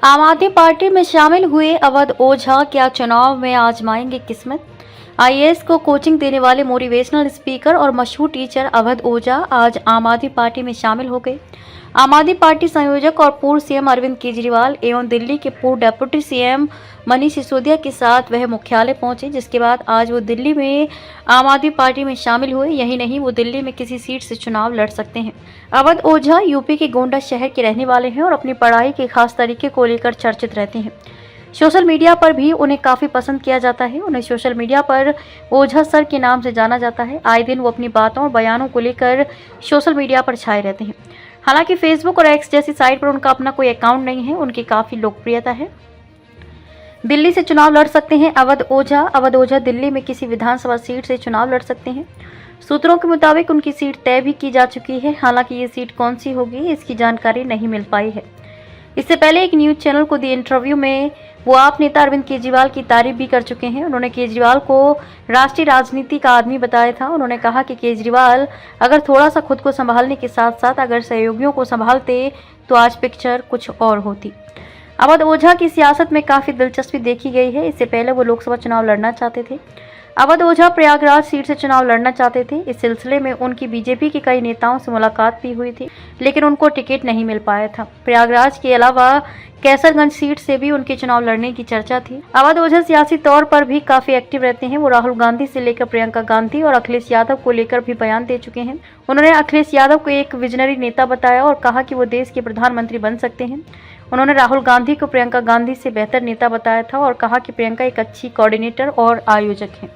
आम आदमी पार्टी में शामिल हुए अवध ओझा क्या चुनाव में आजमाएंगे किस्मत। आईएएस को कोचिंग देने वाले मोटिवेशनल स्पीकर और मशहूर टीचर अवध ओझा आज आम आदमी पार्टी में शामिल हो गए। आम आदमी पार्टी संयोजक और पूर्व सीएम अरविंद केजरीवाल एवं दिल्ली के पूर्व डिप्टी सीएम मनीष सिसोदिया के साथ वह मुख्यालय पहुंचे, जिसके बाद आज वो दिल्ली में आम आदमी पार्टी में शामिल हुए। यही नहीं, वो दिल्ली में किसी सीट से चुनाव लड़ सकते हैं। अवध ओझा यूपी के गोंडा शहर के रहने वाले हैं और अपनी पढ़ाई के खास तरीके को लेकर चर्चित रहते हैं। सोशल मीडिया पर भी उन्हें काफ़ी पसंद किया जाता है। उन्हें सोशल मीडिया पर ओझा सर के नाम से जाना जाता है। आए दिन वो अपनी बातों और बयानों को लेकर सोशल मीडिया पर छाए रहते हैं। हालांकि फेसबुक और एक्स जैसी साइट पर उनका अपना कोई अकाउंट नहीं है। उनकी काफ़ी लोकप्रियता है। दिल्ली से चुनाव लड़ सकते हैं अवध ओझा दिल्ली में किसी विधानसभा सीट से चुनाव लड़ सकते हैं। सूत्रों के मुताबिक उनकी सीट तय भी की जा चुकी है। हालांकि ये सीट कौन सी होगी, इसकी जानकारी नहीं मिल पाई है। इससे पहले एक न्यूज चैनल को दिए इंटरव्यू में वो आप नेता अरविंद केजरीवाल की तारीफ भी कर चुके हैं। उन्होंने केजरीवाल को राष्ट्रीय राजनीति का आदमी बताया था। उन्होंने कहा कि केजरीवाल अगर थोड़ा सा खुद को संभालने के साथ साथ अगर सहयोगियों को संभालते तो आज पिक्चर कुछ और होती। अवध ओझा की सियासत में काफ़ी दिलचस्पी देखी गई है। इससे पहले वो लोकसभा चुनाव लड़ना चाहते थे। अवध ओझा प्रयागराज सीट से चुनाव लड़ना चाहते थे। इस सिलसिले में उनकी बीजेपी के कई नेताओं से मुलाकात भी हुई थी, लेकिन उनको टिकट नहीं मिल पाया था। प्रयागराज के अलावा कैसरगंज सीट से भी उनके चुनाव लड़ने की चर्चा थी। अवध ओझा सियासी तौर पर भी काफी एक्टिव रहते हैं। वो राहुल गांधी से लेकर प्रियंका गांधी और अखिलेश यादव को लेकर भी बयान दे चुके हैं। उन्होंने अखिलेश यादव को एक विजनरी नेता बताया और कहा कि वो देश के प्रधानमंत्री बन सकते हैं। उन्होंने राहुल गांधी को प्रियंका गांधी से बेहतर नेता बताया था और कहा कि प्रियंका एक अच्छी कोऑर्डिनेटर और आयोजक हैं।